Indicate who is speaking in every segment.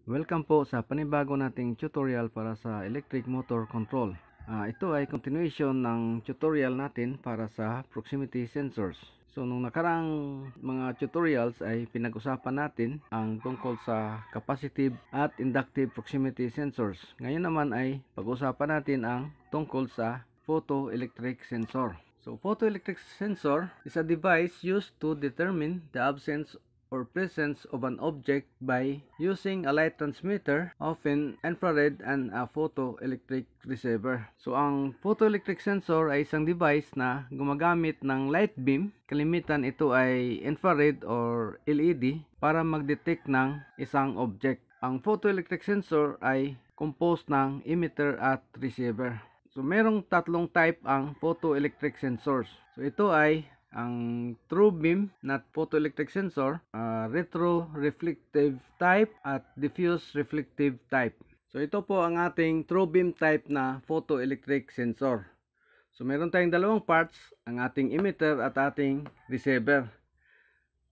Speaker 1: Welcome po sa panibago nating tutorial para sa electric motor control. Ito ay continuation ng tutorial natin para sa proximity sensors. So nung nakarang mga tutorials ay pinag-usapan natin ang tungkol sa capacitive at inductive proximity sensors. Ngayon naman ay pag-usapan natin ang tungkol sa photoelectric sensor. So photoelectric sensor is a device used to determine the absence or presence of an object by using a light transmitter, often infrared, and a photoelectric receiver. So ang photoelectric sensor ay isang device na gumagamit ng light beam. Kalimitan ito ay infrared or LED para mag-detect ng isang object. Ang photoelectric sensor ay composed ng emitter at receiver. So merong tatlong type ang photoelectric sensors. So ito ay ang true beam na photoelectric sensor, retroreflective type at diffuse reflective type. So ito po ang ating true beam type na photoelectric sensor. So meron tayong dalawang parts, ang ating emitter at ating receiver.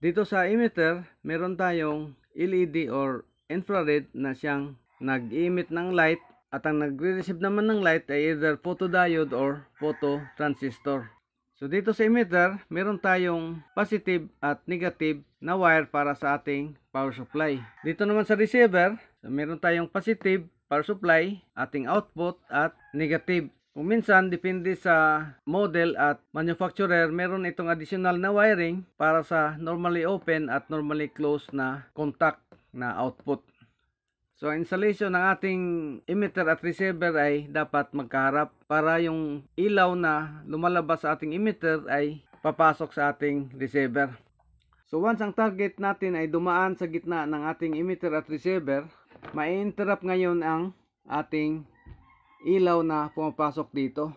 Speaker 1: Dito sa emitter, meron tayong LED or infrared na siyang nag-emit ng light, at ang nagre-receive naman ng light ay either photodiode or phototransistor. So dito sa emitter, meron tayong positive at negative na wire para sa ating power supply. Dito naman sa receiver, meron tayong positive power supply, ating output, at negative. Kung minsan, depende sa model at manufacturer, meron itong additional na wiring para sa normally open at normally closed na contact na output. So, ang installation ng ating emitter at receiver ay dapat magkaharap para yung ilaw na lumalabas sa ating emitter ay papasok sa ating receiver. So, once ang target natin ay dumaan sa gitna ng ating emitter at receiver, ma-interrupt ngayon ang ating ilaw na pumapasok dito.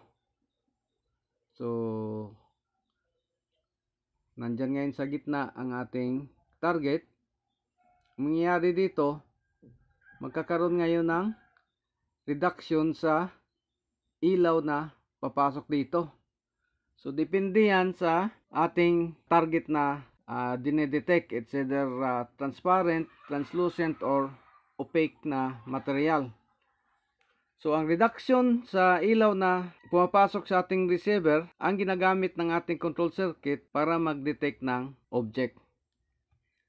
Speaker 1: So, nandyan ngayon sa gitna ang ating target. Mangyayari dito, magkakaroon ngayon ng reduction sa ilaw na papasok dito. So, depende yan sa ating target na dinedetect. It's either transparent, translucent, or opaque na material. So, ang reduction sa ilaw na pumapasok sa ating receiver, ang ginagamit ng ating control circuit para mag-detect ng object.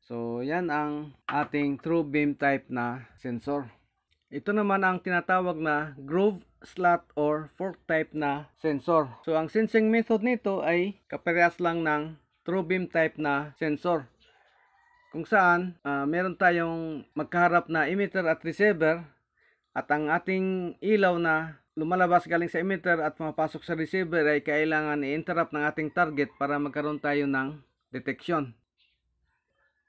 Speaker 1: So, yan ang ating true beam type na sensor. Ito naman ang tinatawag na groove, slot, or fork type na sensor. So, ang sensing method nito ay kaparehas lang ng true beam type na sensor. Kung saan, meron tayong magkaharap na emitter at receiver, at ang ating ilaw na lumalabas galing sa emitter at pumapasok sa receiver ay kailangan i-interrupt ng ating target para magkaroon tayo ng detection.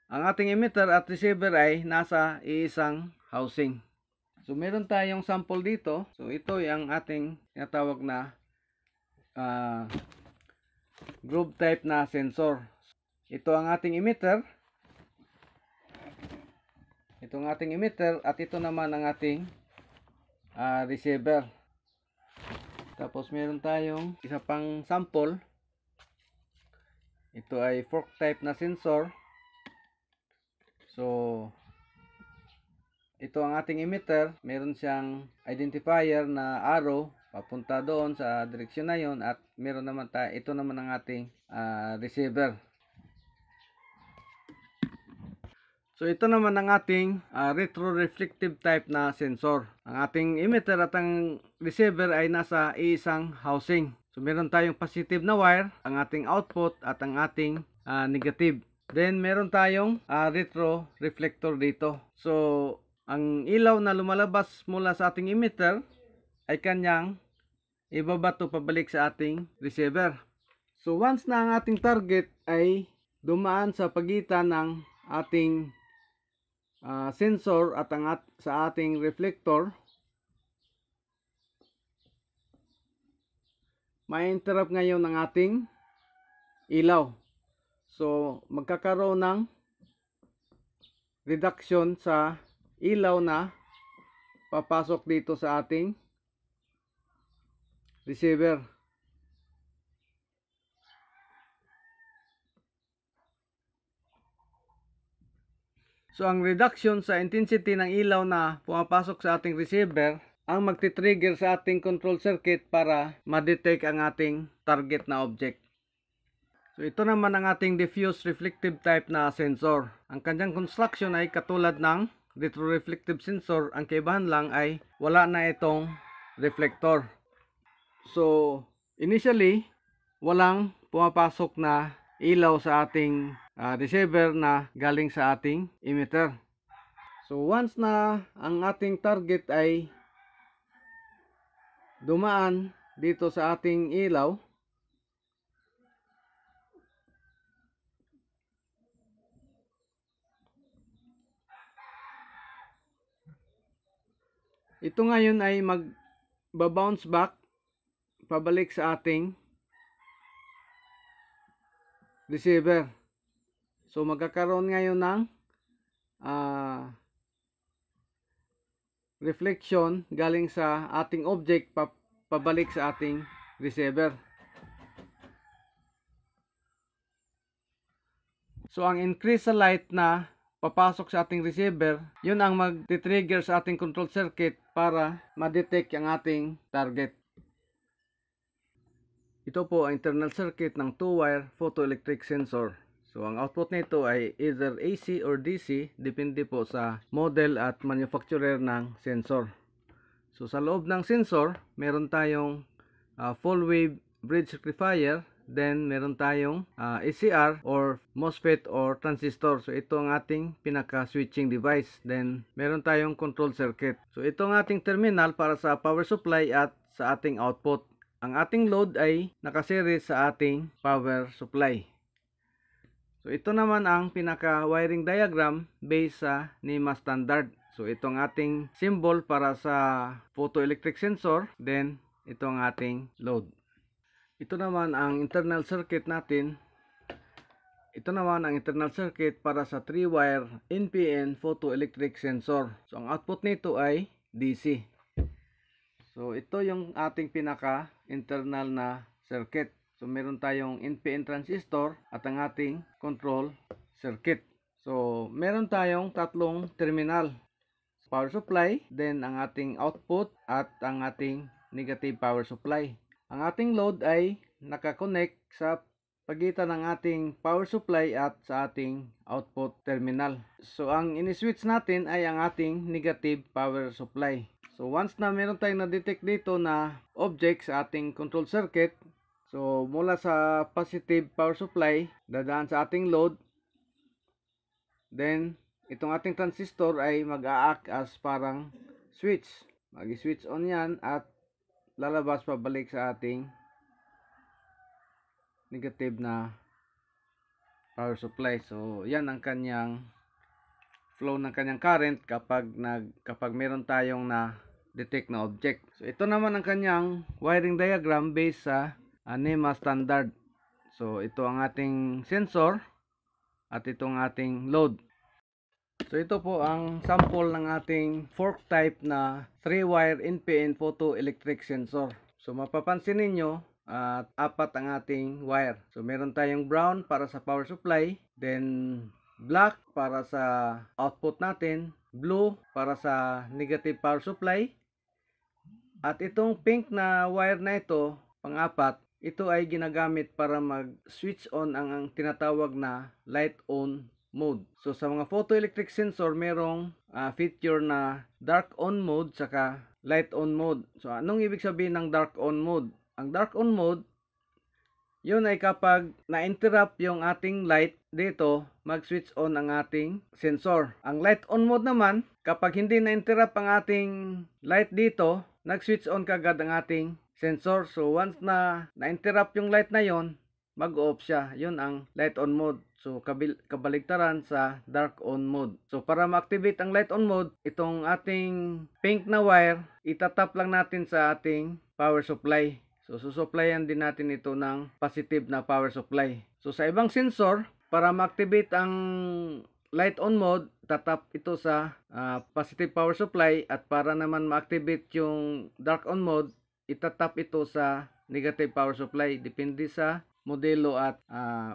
Speaker 1: Ang ating emitter at receiver ay nasa iisang housing. So, meron tayong sample dito. So, ito yung ating tinatawag na groove type na sensor. Ito ang ating emitter. Ito ang ating emitter at ito naman ang ating receiver. Tapos, meron tayong isa pang sample. Ito ay fork type na sensor. So, ito ang ating emitter. Meron siyang identifier na arrow papunta doon sa direksyon na yon, at meron naman ito naman ang ating receiver. So, ito naman ang ating retroreflective type na sensor. Ang ating emitter at ang receiver ay nasa isang housing. So, meron tayong positive na wire, ang ating output, at ang ating negative. Then, meron tayong retroreflector dito. So, ang ilaw na lumalabas mula sa ating emitter ay kanyang ibabato pabalik sa ating receiver. So, once na ang ating target ay dumaan sa pagitan ng ating sensor at sa ating reflector, ma-interrupt ngayon ang ating ilaw. So, magkakaroon ng reduction sa ilaw na papasok dito sa ating receiver. So ang reduction sa intensity ng ilaw na pumapasok sa ating receiver ang magti-trigger sa ating control circuit para ma-detect ang ating target na object. So ito naman ang ating diffuse reflective type na sensor. Ang kanyang construction ay katulad ng retroreflective sensor. Ang kaibahan lang ay wala na itong reflector. So initially, walang pumapasok na ilaw sa ating receiver na galing sa ating emitter. So once na ang ating target ay dumaan dito sa ating ilaw, ito ngayon ay mag-bounce back pabalik sa ating receiver. So magkakaroon ngayon ng reflection galing sa ating object pabalik sa ating receiver. So ang increase sa light na papasok sa ating receiver, yun ang mag-trigger sa ating control circuit para ma-detect ang ating target. Ito po ang internal circuit ng 2-wire photoelectric sensor. So ang output nito ay either AC or DC, depende po sa model at manufacturer ng sensor. So sa loob ng sensor, meron tayong full wave bridge rectifier, then meron tayong ACR or MOSFET or transistor. So ito ang ating pinaka-switching device. Then meron tayong control circuit. So ito ang ating terminal para sa power supply at sa ating output. Ang ating load ay nakaseries sa ating power supply. So ito naman ang pinaka-wiring diagram based sa NEMA standard. So ito ang ating symbol para sa photoelectric sensor, then ito ang ating load. Ito naman ang internal circuit natin. Ito naman ang internal circuit para sa 3-wire NPN photoelectric sensor. So ang output nito ay DC. So ito yung ating pinaka-internal na circuit. So meron tayong NPN transistor at ang ating control circuit. So meron tayong tatlong terminal. Power supply, then ang ating output at ang ating negative power supply. Ang ating load ay nakakonect sa pagitan ng ating power supply at sa ating output terminal. So ang ini-switch natin ay ang ating negative power supply. So once na meron tayong na-detect dito na object sa ating control circuit, so mula sa positive power supply, dadaan sa ating load, then itong ating transistor ay mag-a-act as parang switch. Mag-switch on yan at lalabas pabalik sa ating negative na power supply. So yan ang kanyang flow ng kanyang current kapag meron tayong na detect na object. So ito naman ang kanyang wiring diagram based sa NEMA standard. So ito ang ating sensor at itong ating load. So ito po ang sample ng ating fork type na 3-wire NPN photoelectric sensor. So mapapansin ninyo apat ang ating wire. So meron tayong brown para sa power supply, then black para sa output natin, blue para sa negative power supply, at itong pink na wire na ito, pang-apat, ito ay ginagamit para mag-switch on ang tinatawag na light on mode. So sa mga photoelectric sensor, merong feature na dark on mode saka light on mode. So anong ibig sabihin ng dark on mode? Ang dark on mode, yun ay kapag na-interrupt yung ating light dito, mag-switch on ang ating sensor. Ang light on mode naman, kapag hindi na-interrupt ang ating light dito, nag-switch on kagad ang ating sensor. So once na na-interrupt yung light na yon, mag-off siya. Yun ang light on mode. So kabaligtaran sa dark on mode. So para ma-activate ang light on mode, itong ating pink na wire, itatap lang natin sa ating power supply. So susupplyan din natin ito ng positive na power supply. So sa ibang sensor, para ma-activate ang light on mode, tatap ito sa positive power supply, at para naman ma-activate yung dark on mode, itatap ito sa negative power supply. Depende sa modelo at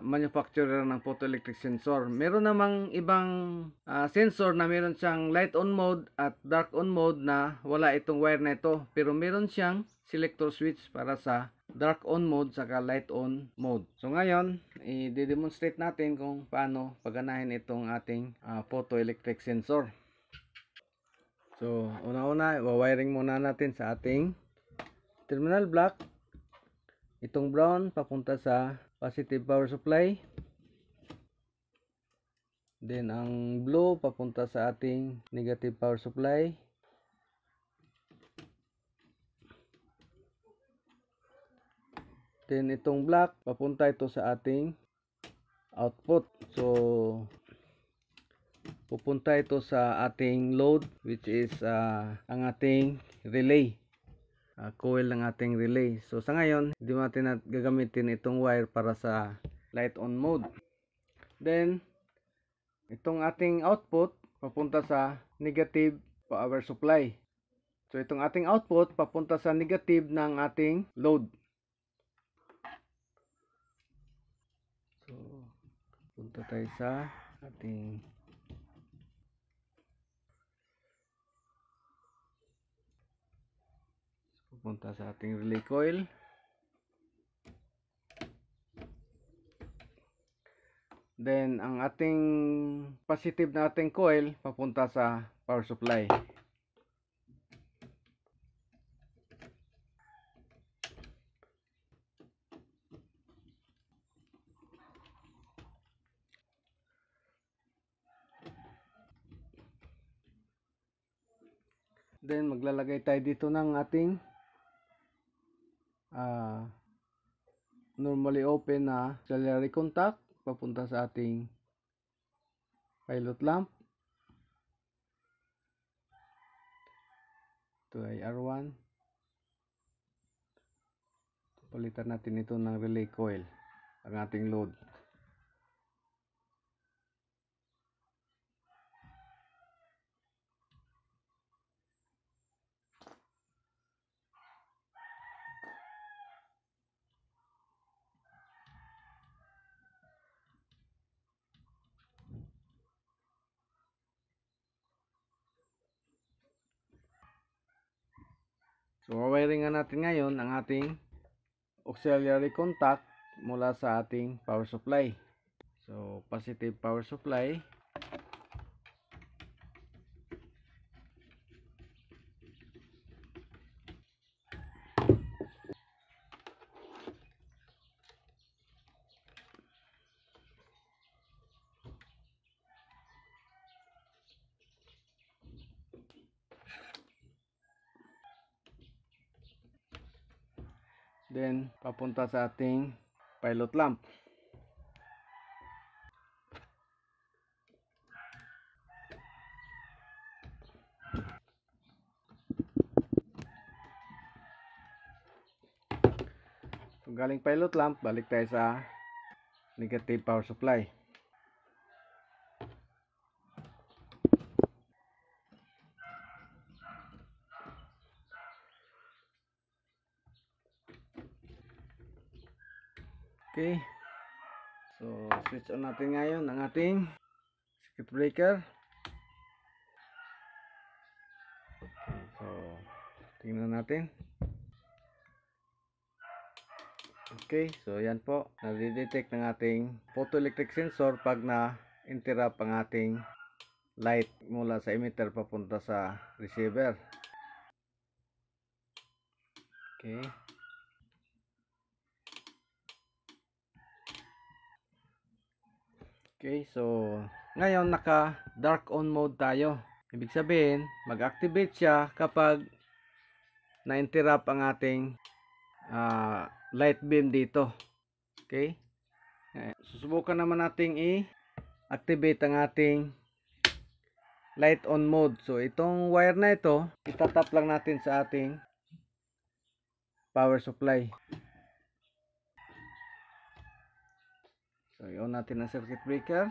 Speaker 1: manufacturer ng photoelectric sensor. Meron namang ibang sensor na meron siyang light on mode at dark on mode na wala itong wire na ito. Pero meron siyang selector switch para sa dark on mode saka light on mode. So ngayon, i-demonstrate natin kung paano paganahin itong ating photoelectric sensor. So una-una, i-wiring muna natin sa ating terminal block. Itong brown papunta sa positive power supply. Then ang blue papunta sa ating negative power supply. Then itong black papunta ito sa ating output. So pupunta ito sa ating load, which is ang ating relay. Coil ng ating relay. So sa ngayon, hindi natin gagamitin itong wire para sa light on mode. Then itong ating output papunta sa negative power supply. So itong ating output papunta sa negative ng ating load. So punta tayo sa ating relay coil. Then ang ating positive na ating coil papunta sa power supply. Then maglalagay tayo dito ng ating normally open na auxiliary contact papunta sa ating pilot lamp. Ito ay R1. Palitan natin ito ng relay coil, ang ating load. So, wiringan natin ngayon ang ating auxiliary contact mula sa ating power supply. So, positive power supply. Then, papunta sa ating pilot lamp. So, galing pilot lamp, balik tayo sa negative power supply. Okay. So, switch on natin ngayon ang ating circuit breaker. So, tingnan natin. Okay, so yan po. Nade-detect ng ating photoelectric sensor pag na-interrupt ang ating light mula sa emitter papunta sa receiver. Okay. Okay, so ngayon naka dark on mode tayo. Ibig sabihin, mag-activate siya kapag na-interrupt ang ating light beam dito. Okay? Susubukan naman nating i-activate ang ating light on mode. So itong wire na ito, itatap lang natin sa ating power supply. So, i-on natin ang circuit breaker.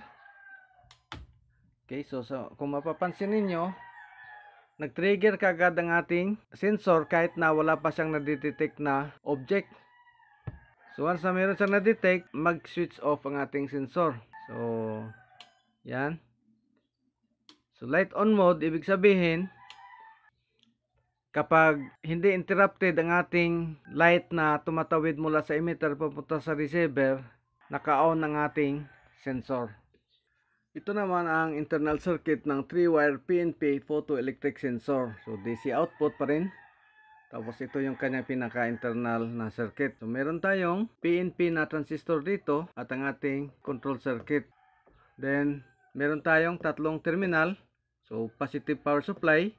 Speaker 1: Okay, so kung mapapansin ninyo, nag-trigger kagad ang ating sensor kahit na wala pa siyang nadidetect na object. So once na meron siyang na-detect, mag-switch off ang ating sensor. So yan. So light on mode, ibig sabihin kapag hindi interrupted ang ating light na tumatawid mula sa emitter papunta sa receiver, naka-on ang ating sensor. Ito naman ang internal circuit ng 3-wire PNP photoelectric sensor. So DC output pa rin. Tapos ito yung kanyang pinaka-internal na circuit. So meron tayong PNP na transistor dito at ang ating control circuit. Then meron tayong tatlong terminal. So positive power supply,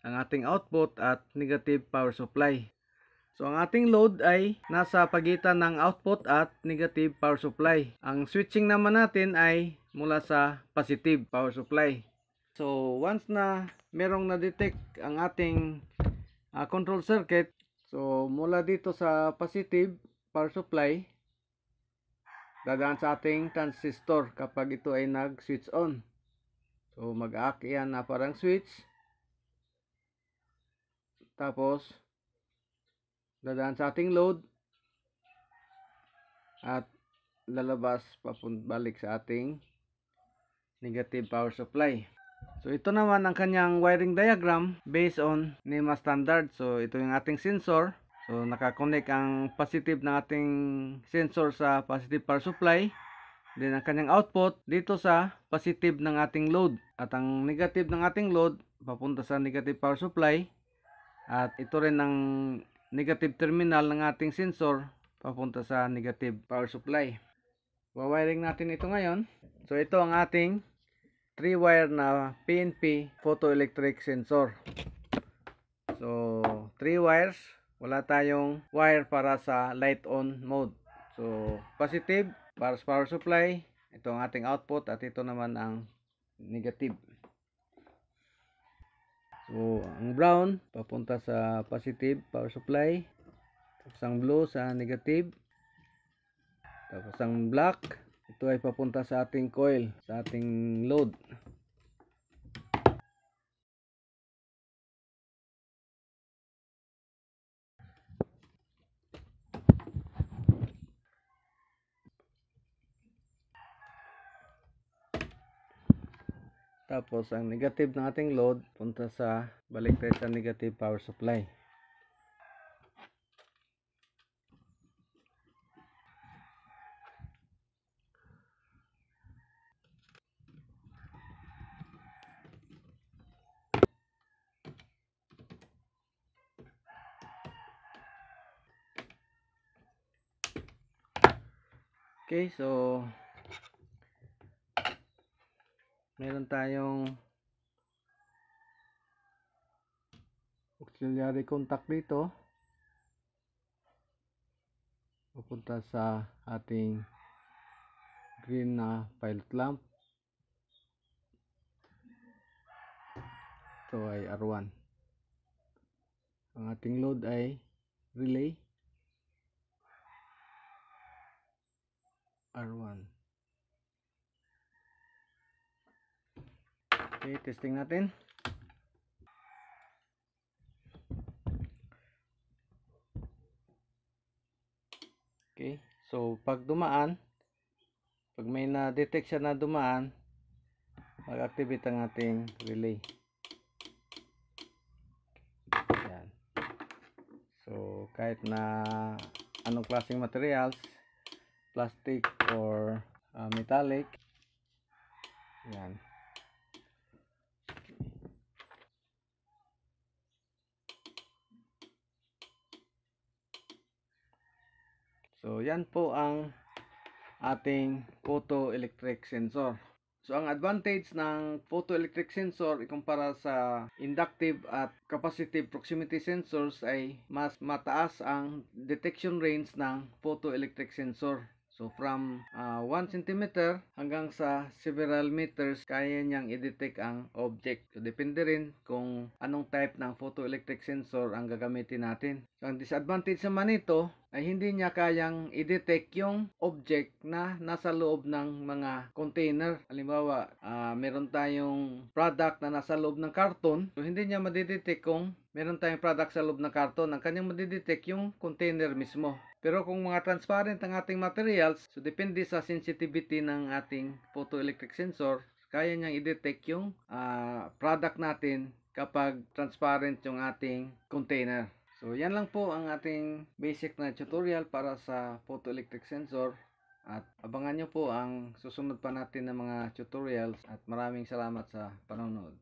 Speaker 1: ang ating output at negative power supply. So ang ating load ay nasa pagitan ng output at negative power supply. Ang switching naman natin ay mula sa positive power supply. So once na merong na-detect ang ating control circuit, so mula dito sa positive power supply, dadaan sa ating transistor kapag ito ay nag-switch on. So mag-act yan na parang switch. Tapos dadaan sa ating load at lalabas balik sa ating negative power supply. So ito naman ang kanyang wiring diagram based on NEMA standard. So ito yung ating sensor. So nakakonect ang positive ng ating sensor sa positive power supply. Then ang kanyang output dito sa positive ng ating load. At ang negative ng ating load papunta sa negative power supply. At ito rin ang negative terminal ng ating sensor papunta sa negative power supply. Wawiring natin ito ngayon. So ito ang ating 3-wire na PNP photoelectric sensor. So 3 wires, wala tayong wire para sa light on mode. So positive para sa power supply, ito ang ating output at ito naman ang negative. So ang brown papunta sa positive power supply, tapos ang blue sa negative, tapos ang black ito ay papunta sa ating coil, sa ating load. Tapos ang negative ng ating load punta sa balik tayo sa negative power supply. Okay, so meron tayong auxiliary contact dito pupunta sa ating green na pilot lamp. Ito ay R1. Ang ating load ay relay R1. Okay, testing natin. Okay, so pag dumaan, pag may na-detect siya na dumaan, mag-activate ang ating relay. Yan. So kahit na anong klaseng materials, plastic or metallic, yan. So yan po ang ating photoelectric sensor. So ang advantage ng photoelectric sensor ikumpara sa inductive at capacitive proximity sensors ay mas mataas ang detection range ng photoelectric sensor. So from 1 cm hanggang sa several meters kaya niyang i-detect ang object. So depende rin kung anong type ng photoelectric sensor ang gagamitin natin. So ang disadvantage naman nito ay hindi niya kayang i-detect yung object na nasa loob ng mga container. Halimbawa, meron tayong product na nasa loob ng karton. So hindi niya madidetect kung meron tayong product sa loob ng karton, ang kanyang madidetect yung container mismo. Pero kung mga transparent ang ating materials, so depende sa sensitivity ng ating photoelectric sensor, kaya niyang i-detect yung product natin kapag transparent yung ating container. So yan lang po ang ating basic na tutorial para sa photoelectric sensor. At abangan nyo po ang susunod pa natin na mga tutorials at maraming salamat sa panonood.